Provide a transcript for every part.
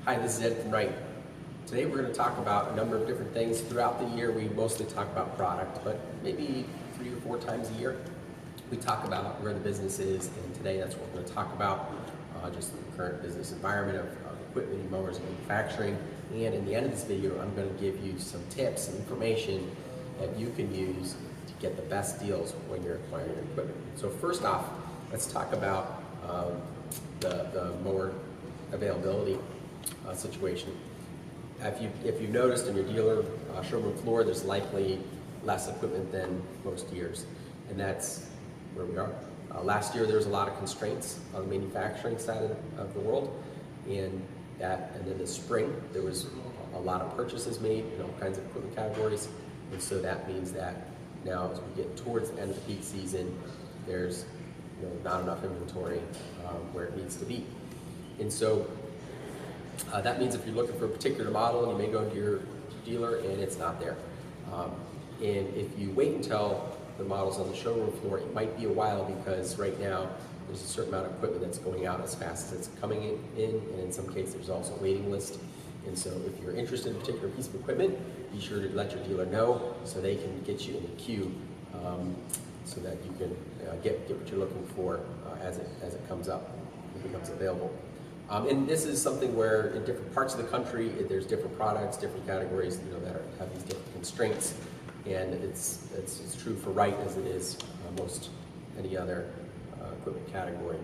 Hi, this is Ed from Wright. Today we're going to talk about a number of different things. Throughout the year we mostly talk about product, but maybe 3 or 4 times a year we talk about where the business is, and today that's what we're going to talk about, just the current business environment of equipment and mowers and manufacturing. And in the end of this video I'm going to give you some tips and information that you can use to get the best deals when you're acquiring equipment. So first off, let's talk about the mower availability situation. If you've noticed in your dealer showroom floor, there's likely less equipment than most years, and that's where we are. Last year there was a lot of constraints on the manufacturing side of the world, and then this spring there was a lot of purchases made in all kinds of equipment categories, and so that means that now as we get towards the end of the peak season, there's not enough inventory where it needs to be, and so that means if you're looking for a particular model, you may go to your dealer and it's not there. And if you wait until the model's on the showroom floor, it might be a while, because right now there's a certain amount of equipment that's going out as fast as it's coming in, and in some cases there's also a waiting list. And so if you're interested in a particular piece of equipment, be sure to let your dealer know so they can get you in the queue, so that you can get what you're looking for as it comes up, it becomes available. And this is something where in different parts of the country, there's different products, different categories, that have these different constraints, and it's true for Wright as it is most any other equipment category.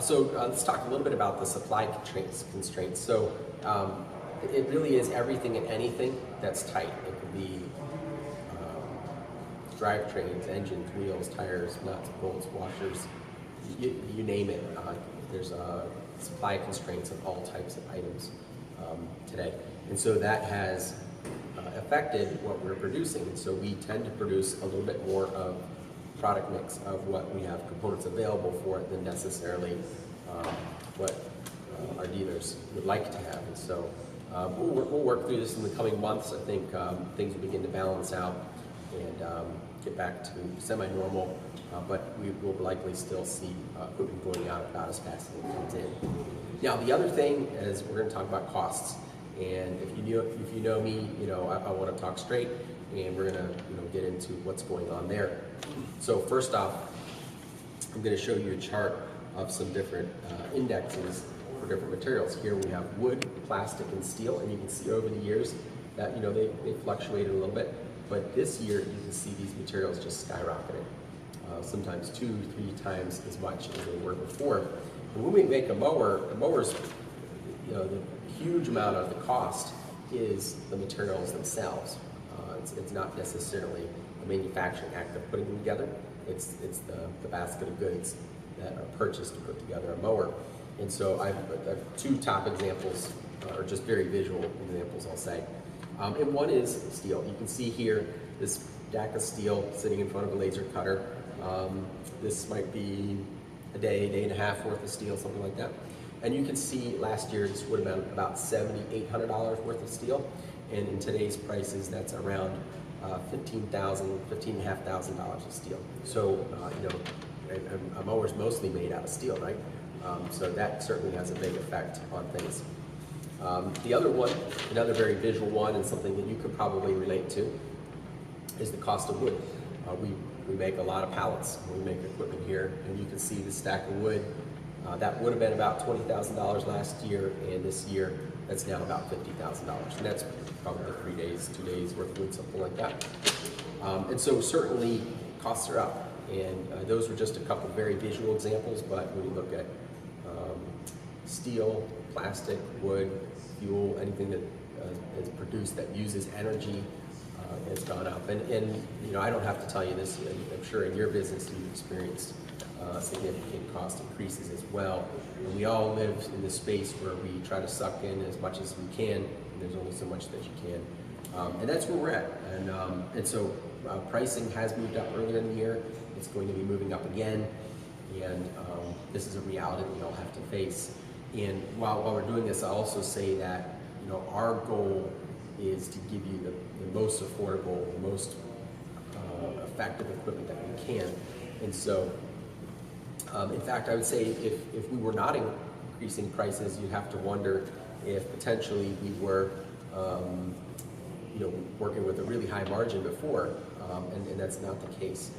So let's talk a little bit about the supply constraints. So it really is everything and anything that's tight. It could be drivetrains, engines, wheels, tires, nuts, bolts, washers, you name it. There's supply constraints of all types of items today. And so that has affected what we're producing. And so we tend to produce a little bit more of product mix of what we have components available for than necessarily what our dealers would like to have. And so we'll work through this in the coming months. I think things will begin to balance out and get back to semi-normal. But we will likely still see equipment going out about as fast as it comes in. Now, the other thing is we're going to talk about costs. And if you know me, I want to talk straight, and we're going to get into what's going on there. So first off, I'm going to show you a chart of some different indexes for different materials. Here we have wood, plastic, and steel, and you can see over the years that they fluctuated a little bit. But this year you can see these materials just skyrocketed. Sometimes 2-3 times as much as they were before. And when we make a mower, the mowers, the huge amount of the cost is the materials themselves. It's not necessarily a manufacturing act of putting them together. It's the basket of goods that are purchased to put together a mower. And so I have 2 top examples, or just very visual examples, I'll say. And one is steel. You can see here this stack of steel sitting in front of a laser cutter. This might be a day and a half worth of steel, something like that. And you can see last year this would have been about $7,800 worth of steel, and in today's prices that's around $15,500 of steel. So a mower's mostly made out of steel, right? So that certainly has a big effect on things. The other one, another very visual one, and something that you could probably relate to, is the cost of wood. We make a lot of pallets. We make equipment here, and you can see the stack of wood. That would have been about $20,000 last year, and this year that's now about $50,000. And that's probably 3 days, 2 days worth of wood, something like that. And so certainly costs are up, and those were just a couple very visual examples, but when you look at steel, plastic, wood, fuel, anything that is produced that uses energy, has gone up. And I don't have to tell you this, I'm sure in your business you've experienced significant cost increases as well. And we all live in this space where we try to suck in as much as we can, and there's only so much that you can. And that's where we're at. And so pricing has moved up earlier in the year. It's going to be moving up again. And this is a reality we all have to face. And while we're doing this, I also say that our goal is to give you the most affordable, the most effective equipment that we can. And so, in fact, I would say if we were not increasing prices, you'd have to wonder if potentially we were working with a really high margin before, and that's not the case.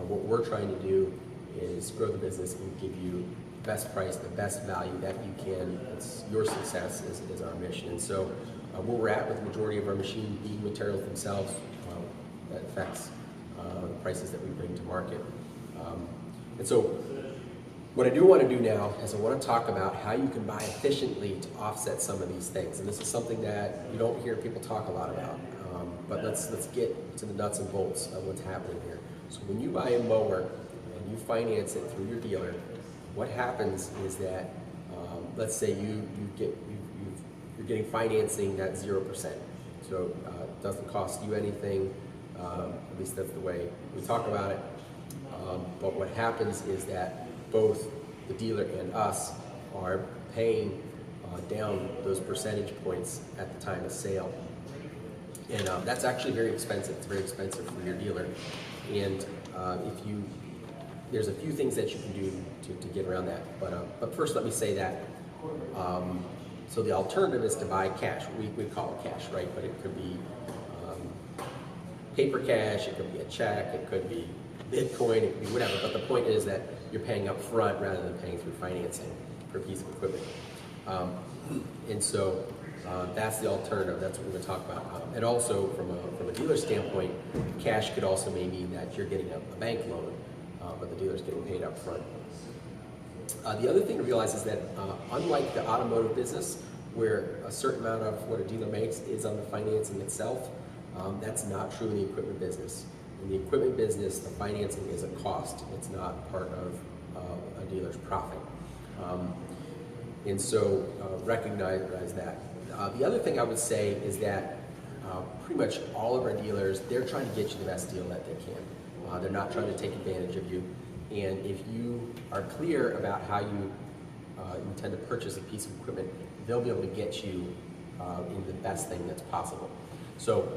What we're trying to do is grow the business and give you the best price, the best value that you can. It's your success is our mission. And so where we're at with the majority of our machine being materials themselves, that affects the prices that we bring to market. And so what I do want to do now is I want to talk about how you can buy efficiently to offset some of these things. And this is something that you don't hear people talk a lot about. But let's get to the nuts and bolts of what's happening here. So when you buy a mower and you finance it through your dealer, what happens is that let's say you're getting financing that's 0%. So it doesn't cost you anything. At least that's the way we talk about it. But what happens is that both the dealer and us are paying down those percentage points at the time of sale. And that's actually very expensive. It's very expensive for your dealer. And there's a few things that you can do to get around that. But first let me say that, so the alternative is to buy cash. We call it cash, right? But it could be paper cash, it could be a check, it could be Bitcoin, it could be whatever. But the point is that you're paying up front rather than paying through financing for a piece of equipment. And so that's the alternative. That's what we're going to talk about. And also, from a dealer standpoint, cash could also mean that you're getting a bank loan, but the dealer's getting paid up front. The other thing to realize is that unlike the automotive business, where a certain amount of what a dealer makes is on the financing itself, that's not true in the equipment business. In the equipment business, the financing is a cost. It's not part of a dealer's profit. And so recognize that. The other thing I would say is that pretty much all of our dealers, they're trying to get you the best deal that they can. They're not trying to take advantage of you. And if you are clear about how you intend to purchase a piece of equipment, they'll be able to get you in the best thing that's possible. So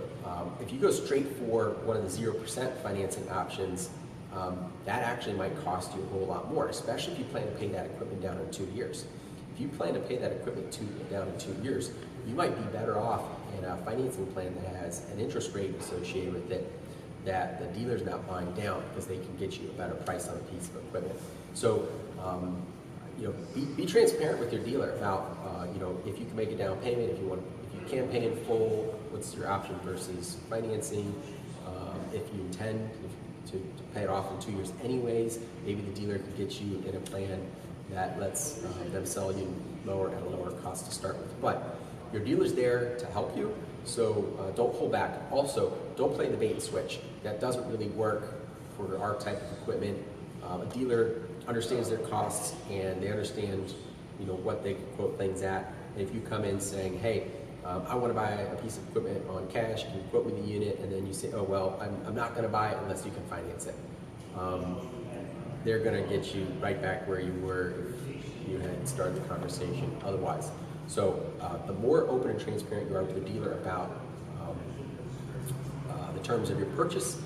if you go straight for one of the 0% financing options, that actually might cost you a whole lot more, especially if you plan to pay that equipment down in 2 years. If you plan to pay that equipment down in 2 years, you might be better off in a financing plan that has an interest rate associated with it that the dealer's not buying down because they can get you a better price on a piece of equipment. So, be transparent with your dealer about, if you can make a down payment, if you can pay in full, what's your option versus financing. If you intend to pay it off in 2 years anyways, maybe the dealer can get you in a plan that lets them sell you mower at a lower cost to start with. But your dealer's there to help you, so don't hold back. Also, don't play the bait and switch. That doesn't really work for our type of equipment. A dealer understands their costs and they understand, what they can quote things at. And if you come in saying, hey, I want to buy a piece of equipment on cash, can you quote me the unit? And then you say, oh, well, I'm not going to buy it unless you can finance it. They're going to get you right back where you were if you had started the conversation otherwise. So the more open and transparent you are with the dealer about the terms of your purchase,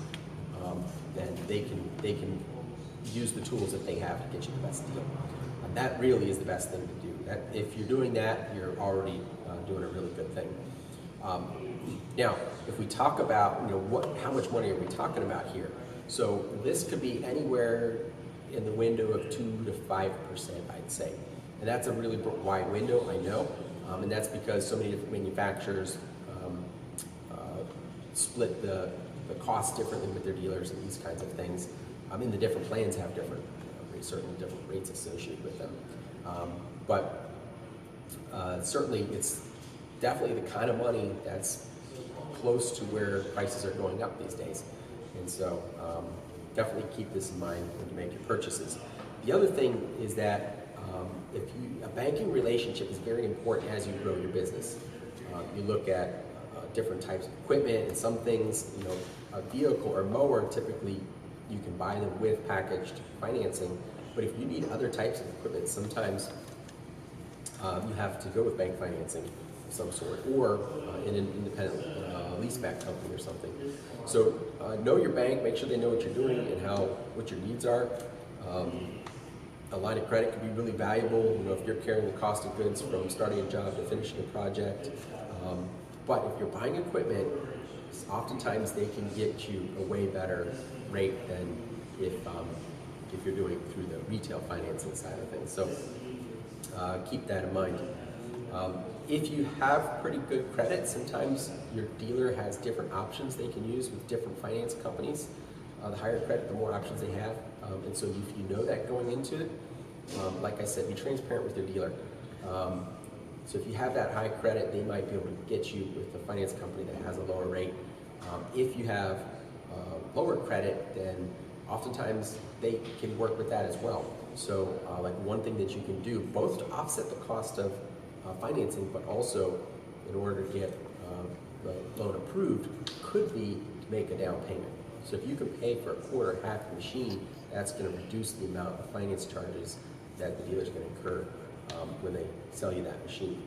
then they can use the tools that they have to get you the best deal. And that really is the best thing to do. That if you're doing that, you're already doing a really good thing. Now, if we talk about how much money are we talking about here? So this could be anywhere in the window of 2 to 5%, I'd say. And that's a really wide window, I know. And that's because so many different manufacturers split the cost differently with their dealers and these kinds of things. And the different plans have different, certainly different rates associated with them. But certainly it's definitely the kind of money that's close to where prices are going up these days. And so definitely keep this in mind when you make your purchases. The other thing is that a banking relationship is very important as you grow your business. You look at different types of equipment, and some things, a vehicle or mower, typically you can buy them with packaged financing. But if you need other types of equipment, sometimes you have to go with bank financing of some sort, or in an independent leaseback company or something. So know your bank, make sure they know what you're doing and what your needs are. A line of credit could be really valuable, if you're carrying the cost of goods from starting a job to finishing a project. But if you're buying equipment, oftentimes they can get you a way better rate than if you're doing it through the retail financing side of things. So keep that in mind. If you have pretty good credit, sometimes your dealer has different options they can use with different finance companies. The higher credit, the more options they have. And so if you know that going into it, like I said, be transparent with your dealer. So if you have that high credit, they might be able to get you with a finance company that has a lower rate. If you have lower credit, then oftentimes they can work with that as well. So like one thing that you can do, both to offset the cost of financing, but also in order to get the loan approved, could be to make a down payment. So if you can pay for a quarter, half the machine, that's going to reduce the amount of finance charges that the dealer's going to incur when they sell you that machine.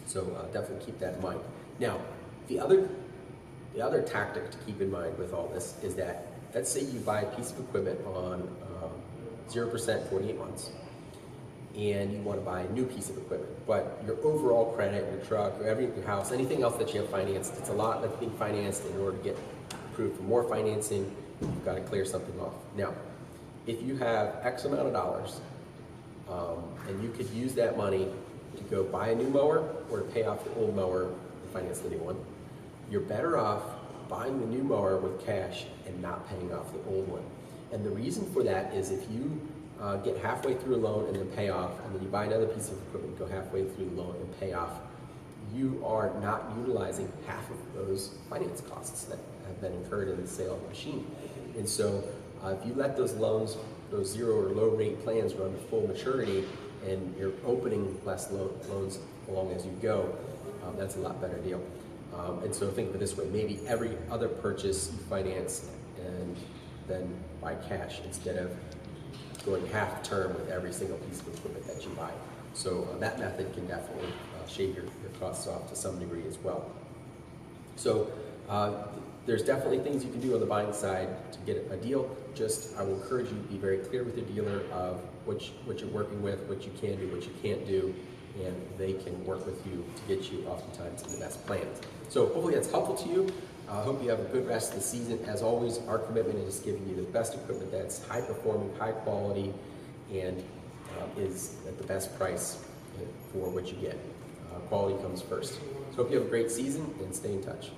So definitely keep that in mind. Now, the other tactic to keep in mind with all this is that, let's say you buy a piece of equipment on 0% 48 months, and you want to buy a new piece of equipment, but your overall credit, your truck, your house, anything else that you have financed, it's a lot that's being financed. In order to get approved for more financing, you've got to clear something off. Now, if you have X amount of dollars, and you could use that money to go buy a new mower or to pay off the old mower and finance the new one, you're better off buying the new mower with cash and not paying off the old one. And the reason for that is if you get halfway through a loan and then pay off, and then you buy another piece of equipment, go halfway through the loan and pay off, you are not utilizing half of those finance costs that have been incurred in the sale of the machine. And so if you let those loans, those zero or low rate plans run to full maturity, and you're opening less loans along as you go, that's a lot better deal. And so think of it this way, maybe every other purchase you finance and then buy cash instead of going half term with every single piece of equipment that you buy. So that method can definitely shave your costs off to some degree as well. So there's definitely things you can do on the buying side to get a deal. Just, I will encourage you to be very clear with your dealer of what you're working with, what you can do, what you can't do, and they can work with you to get you oftentimes in the best plans. So hopefully that's helpful to you. I hope you have a good rest of the season. As always, our commitment is giving you the best equipment that's high performing, high quality, and is at the best price for what you get. Quality comes first. So hope you have a great season and stay in touch.